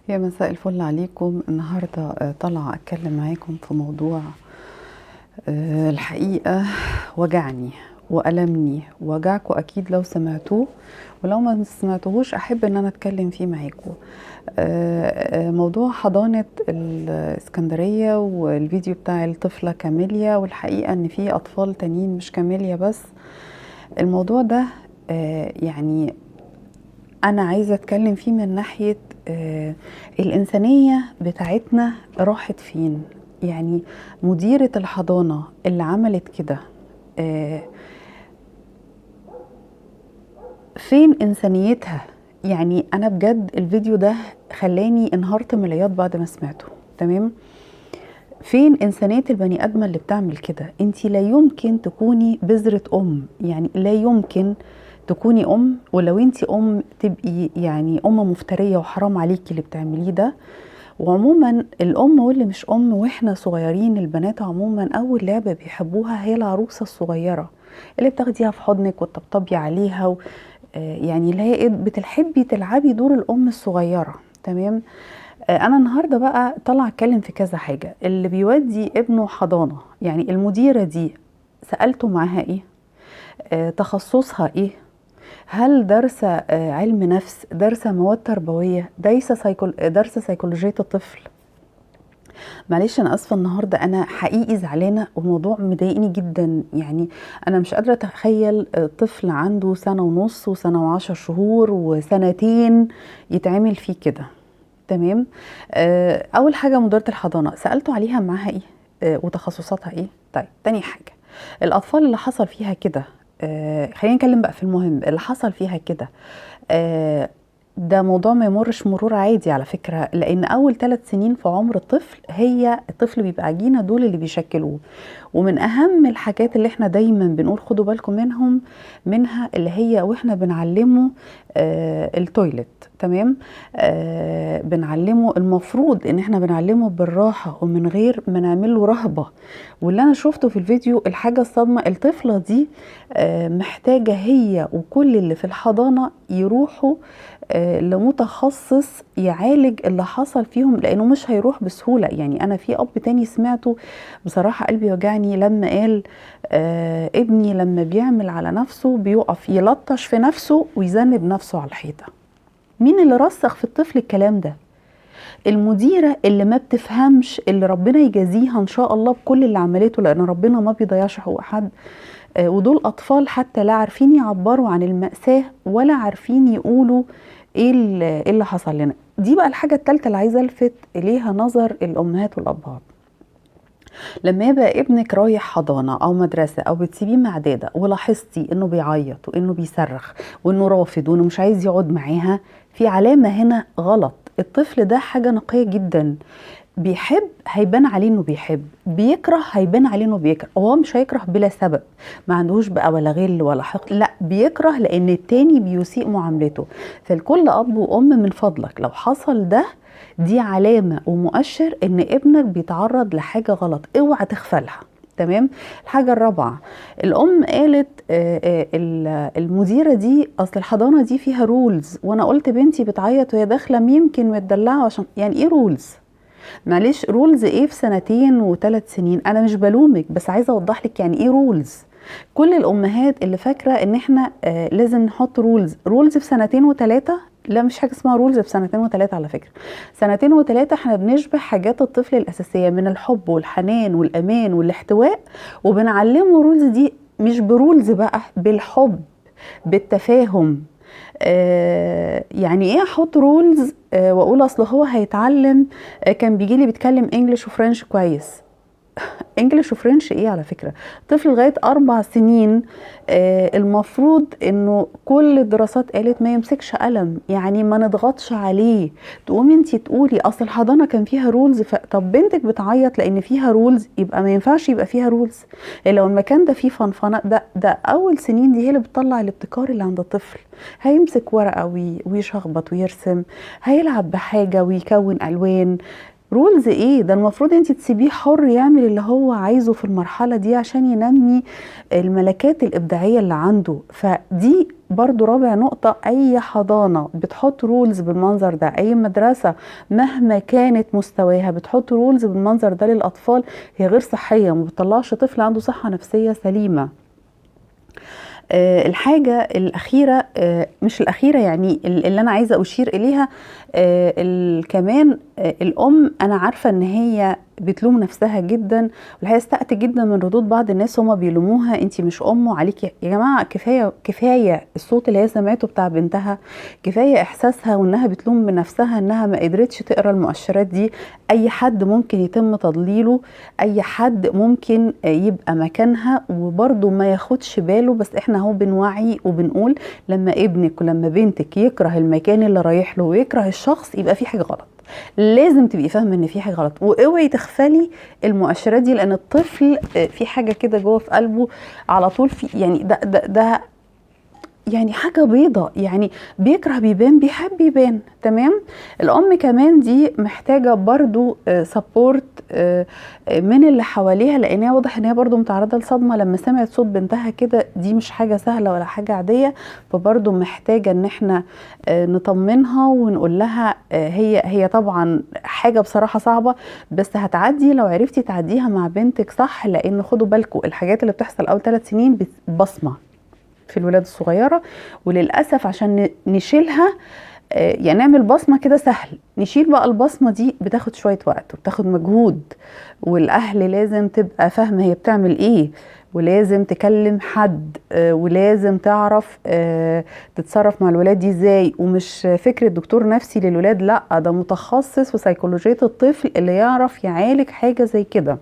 يا مساء الفل عليكم. النهاردة طالعة أتكلم معاكم في موضوع الحقيقة وجعني وألمني، وجعكم أكيد لو سمعتوه، ولو ما سمعتوهوش أحب أن أنا أتكلم فيه معاكم. موضوع حضانة الإسكندرية والفيديو بتاع الطفلة كاميليا، والحقيقة أن في أطفال تانيين مش كاميليا بس. الموضوع ده يعني أنا عايزة أتكلم فيه من ناحية الإنسانية بتاعتنا راحت فين. يعني مديرة الحضانة اللي عملت كده فين إنسانيتها؟ يعني أنا بجد الفيديو ده خلاني انهارت من العياط بعد ما سمعته. تمام، فين إنسانية البني آدمة اللي بتعمل كده؟ انتي لا يمكن تكوني بذرة أم، يعني لا يمكن تكوني أم، ولو انتي أم تبقي يعني أم مفترية وحرام عليكي اللي بتعمليه ده. وعموما الأم واللي مش أم واحنا صغيرين، البنات عموما أول لعبة بيحبوها هي العروسة الصغيرة اللي بتاخديها في حضنك وتطبطبي عليها يعني اللي هي بتحبي تلعبي دور الأم الصغيرة. تمام. انا النهارده بقى طالعه اتكلم في كذا حاجه. اللي بيودي ابنه حضانه، يعني المديره دي سالته معاها ايه؟ تخصصها ايه؟ هل دارسه علم نفس، دارسه مواد تربويه، دارسه سيكولوجيه الطفل؟ معلش انا اسفه، النهارده انا حقيقي زعلانه وموضوع مضايقني جدا. يعني انا مش قادره اتخيل طفل عنده سنه ونص وسنه و10 شهور وسنتين يتعمل فيه كده. تمام. اول حاجه مديره الحضانه سالته عليها معاها ايه وتخصصاتها ايه. طيب تاني حاجه، الاطفال اللي حصل فيها كده، خلينا نتكلم بقى في المهم اللي حصل فيها كده. آه، ده موضوع ما يمرش مرور عادي على فكرة، لأن أول 3 سنين في عمر الطفل هي الطفل بيبقى عجينة، دول اللي بيشكلوه. ومن أهم الحاجات اللي احنا دايما بنقول خدوا بالكم منها اللي هي واحنا بنعلمه التويلت. تمام. بنعلمه، المفروض ان احنا بنعلمه بالراحة ومن غير ما نعمله رهبة. واللي انا شفته في الفيديو الحاجة الصدمة، الطفلة دي محتاجة هي وكل اللي في الحضانة يروحوا لمتخصص يعالج اللي حصل فيهم، لانه مش هيروح بسهولة. يعني انا في اب تاني سمعته بصراحة قلبي وجعني لما قال ابني لما بيعمل على نفسه بيقف يلطش في نفسه ويذنب نفسه على الحيطة. مين اللي رسخ في الطفل الكلام ده؟ المديرة اللي ما بتفهمش، اللي ربنا يجازيها ان شاء الله بكل اللي عملته، لان ربنا ما بيضيعش حقوق حد. ودول اطفال حتى لا عارفين يعبروا عن المأساة ولا عارفين يقولوا إيه اللي حصل لنا. دي بقى الحاجة الثالثة اللي عايزة الفت اليها نظر الامهات والابهات. لما يبقى ابنك رايح حضانة او مدرسة او بتسيبيه مع داده ولاحظتي انه بيعيط وانه بيصرخ وانه رافض وانه مش عايز يقعد معاها، في علامة هنا غلط. الطفل ده حاجة نقية جدا، بيحب هيبان عليه انه بيحب، بيكره هيبان عليه انه بيكره. هو مش هيكره بلا سبب، ما عندهوش بقى ولا غل ولا حقد، لا بيكره لان التاني بيسيء معاملته. فالكل اب وام من فضلك لو حصل ده، دي علامة ومؤشر ان ابنك بيتعرض لحاجة غلط، اوعى تغفلها. تمام. الحاجة الرابعة، الأم قالت المديرة دي أصل الحضانة دي فيها رولز، وأنا قلت بنتي بتعيط وهي داخلة يمكن متدلعة عشان يعني إيه رولز؟ معلش رولز ايه في سنتين و3 سنين؟ انا مش بلومك بس عايزه اوضح لك يعني ايه رولز. كل الامهات اللي فاكره ان احنا لازم نحط رولز في سنتين و3، لا مش حاجه اسمها رولز في سنتين و3. على فكره سنتين و3 احنا بنشبه حاجات الطفل الاساسيه من الحب والحنان والامان والاحتواء، وبنعلمه رولز دي مش برولز بقى، بالحب بالتفاهم. يعني ايه احط رولز واقول اصل هو هيتعلم كان بيجي لي بيتكلم انجليش وفرنش كويس. انجليش وفرنش ايه على فكرة؟ طفل لغاية 4 سنين المفروض انه كل الدراسات قالت ما يمسكش قلم، يعني ما نضغطش عليه. تقومي انتي تقولي اصل الحضانة كان فيها رولز طب بنتك بتعيط لان فيها رولز يبقى ما ينفعش يبقى فيها رولز. لو المكان ده فيه فنفنة، ده اول سنين دي هي اللي بتطلع الابتكار اللي عند الطفل. هيمسك ورقة ويشخبط ويرسم، هيلعب بحاجة ويكون الوان. رولز ايه ده؟ المفروض انت تسيبيه حر يعمل اللي هو عايزه في المرحلة دي عشان ينمي الملكات الإبداعية اللي عنده. فدي برضو رابع نقطة، أي حضانة بتحط رولز بالمنظر ده، أي مدرسة مهما كانت مستواها بتحط رولز بالمنظر ده للأطفال، هي غير صحية، ما بتطلعش طفل عنده صحة نفسية سليمة. الحاجة الأخيرة، مش الأخيرة يعني اللي أنا عايزة أشير إليها، كمان الأم أنا عارفة إن هي بتلوم نفسها جدا، والحقيقة استأت جدا من ردود بعض الناس هما بيلوموها انتي مش أم وعليكي. يا جماعة كفاية الصوت اللي هي سمعته بتاع بنتها، كفاية إحساسها وإنها بتلوم من نفسها إنها ما قدرتش تقرأ المؤشرات دي. أي حد ممكن يتم تضليله، أي حد ممكن يبقى مكانها وبرضه ما ياخدش باله. بس احنا هو بنوعي وبنقول لما ابنك ولما بنتك يكره المكان اللي رايح له ويكره الشخص يبقى في حاجة غلط، لازم تبقي فاهمه ان في حاجه غلط. واوعي تغفلي المؤشرات دي، لان الطفل في حاجه كده جوه في قلبه على طول، في يعني ده يعني حاجة بيضة، يعني بيكره بيبان بيحب يبان. تمام. الأم كمان دي محتاجة برضو سبورت من اللي حواليها، لأن هي واضح ان هي برضو متعرضة لصدمة لما سمعت صوت بنتها كده. دي مش حاجة سهلة ولا حاجة عادية، فبرضو محتاجة ان احنا نطمنها ونقول لها هي طبعا حاجة بصراحة صعبة، بس هتعدي لو عرفتي تعديها مع بنتك صح. لأن خدوا بالكم الحاجات اللي بتحصل أول 3 سنين بصمة في الولاد الصغيرة، وللأسف عشان نشيلها يعني نعمل بصمة كده سهل، نشيل بقى البصمة دي بتاخد شوية وقت وبتاخد مجهود، والأهل لازم تبقى فاهمة هي بتعمل ايه، ولازم تكلم حد، ولازم تعرف تتصرف مع الولاد دي ازاي. ومش فكرة دكتور نفسي للولاد، لا، ده متخصص وسيكولوجية الطفل اللي يعرف يعالج حاجة زي كده.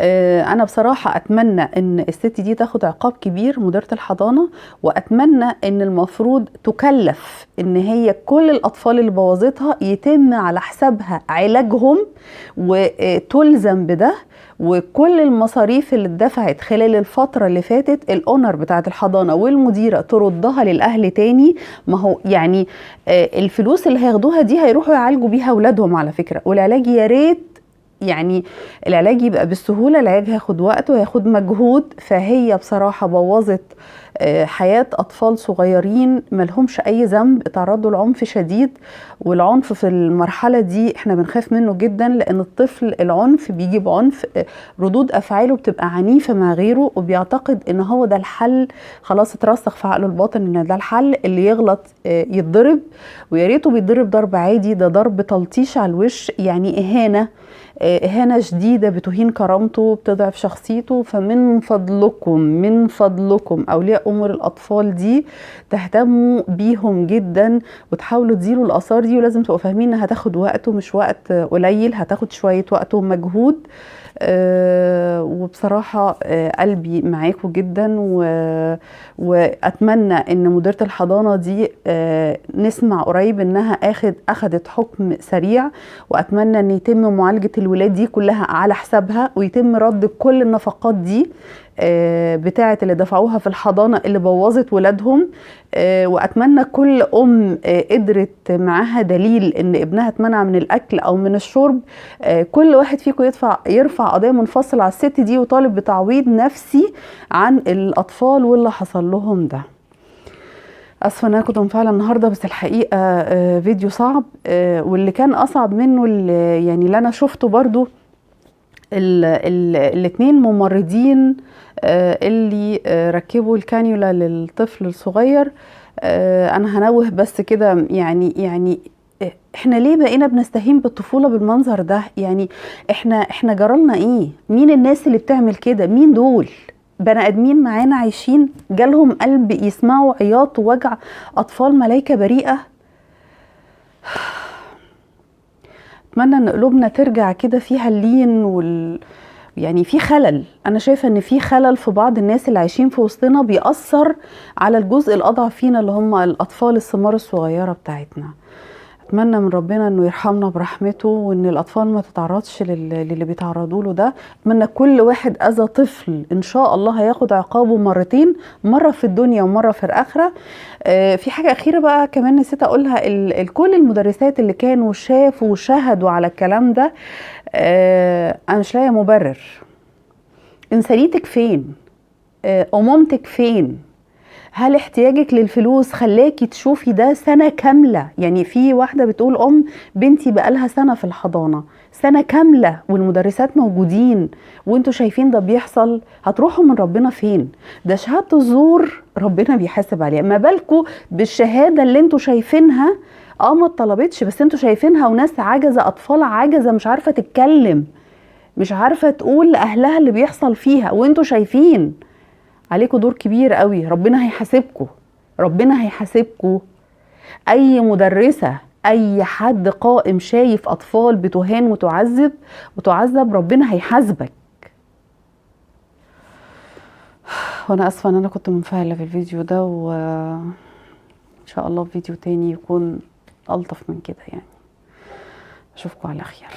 انا بصراحة اتمنى ان الست دي تاخد عقاب كبير، مديرة الحضانة، واتمنى ان المفروض تكلف ان هي كل الاطفال اللي بوظتها يتم على حسابها علاجهم وتلزم بده، وكل المصاريف اللي اتدفعت خلال الفترة اللي فاتت الاونر بتاعت الحضانة والمديرة تردها للاهل تاني. ما هو يعني الفلوس اللي هياخدوها دي هيروحوا يعالجوا بيها اولادهم على فكرة، والعلاج يا ريت يعني العلاج يبقى بالسهولة، العلاج هياخد وقت وهياخد مجهود. فهي بصراحة بوظت حياة أطفال صغيرين ملهمش أي ذنب، تعرضوا لعنف شديد. والعنف في المرحلة دي احنا بنخاف منه جدا، لأن الطفل العنف بيجيب عنف، ردود أفعاله بتبقى عنيفة مع غيره، وبيعتقد إن هو ده الحل، خلاص اترسخ في عقله الباطن إن ده الحل، اللي يغلط يتضرب. ويا ريته بيتضرب ضرب عادي، ده ضرب تلطيش على الوش، يعني إهانة شديدة بتهين كرامته بتضعف شخصيته. فمن فضلكم من فضلكم أولياء أمور الأطفال دي تهتموا بيهم جدا وتحاولوا تزيلوا الآثار دي. ولازم تبقوا فاهمين إنها هتاخد وقت ومش وقت قليل، هتاخد شوية وقت ومجهود. وبصراحة قلبي معاكم جدا، وأتمنى إن مديرة الحضانة دي نسمع قريب إنها أخدت حكم سريع، وأتمنى إن يتم معالجة الولاد دي كلها على حسابها، ويتم رد كل النفقات دي بتاعة اللي دفعوها في الحضانة اللي بوظت ولادهم. وأتمنى كل أم قدرت معاها دليل إن ابنها اتمنع من الأكل أو من الشرب، كل واحد فيكم يرفع قضية منفصلة على الست دي وطالب بتعويض نفسي عن الأطفال واللي حصل لهم ده. أسفة إن أنا كنت منفعلة النهاردة، بس الحقيقة فيديو صعب، واللي كان أصعب منه اللي أنا شفته برضو الاتنين ممرضين اللي ركبوا الكانيولا للطفل الصغير. انا هنوه بس كده، يعني احنا ليه بقينا بنستهين بالطفولة بالمنظر ده؟ يعني احنا جرالنا ايه؟ مين الناس اللي بتعمل كده؟ مين دول؟ بني ادمين معانا عايشين جالهم قلب يسمعوا عياط ووجع اطفال ملايكة بريئة؟ اتمنى ان قلوبنا ترجع كده فيها اللين يعني في خلل. انا شايفه ان في خلل في بعض الناس اللي عايشين في وسطنا، بيأثر على الجزء الاضعف فينا اللي هم الاطفال الثمار الصغيره بتاعتنا. اتمنى من ربنا انه يرحمنا برحمته، وان الاطفال ما تتعرضش للي بيتعرضوا له ده. اتمنى كل واحد اذى طفل ان شاء الله هياخد عقابه مرتين، مره في الدنيا ومره في الاخره. في حاجه اخيره بقى كمان نسيت اقولها، كل المدرسات اللي كانوا شافوا وشهدوا على الكلام ده، انا مش لاقيه مبرر. انسانيتك فين؟ امومتك فين؟ هل احتياجك للفلوس خلاكي تشوفي ده سنة كاملة؟ يعني في واحدة بتقول بنتي بقالها سنة في الحضانة، سنة كاملة والمدرسات موجودين وانتوا شايفين ده بيحصل، هتروحوا من ربنا فين؟ ده شهادة الزور ربنا بيحاسب عليها، ما بالكوا بالشهادة اللي انتوا شايفينها ما اتطلبتش بس انتوا شايفينها، وناس عجزة، اطفال عجزة مش عارفة تتكلم، مش عارفة تقول لأهلها اللي بيحصل فيها، وانتوا شايفين. عليكوا دور كبير قوي، ربنا هيحاسبكوا، ربنا هيحاسبكوا. اي مدرسة، اي حد قائم شايف اطفال بتهان وتعذب ربنا هيحاسبك. وانا اسفة ان انا كنت منفعلة في الفيديو ده، وان شاء الله في فيديو تاني يكون الطف من كده يعني. اشوفكم على خير.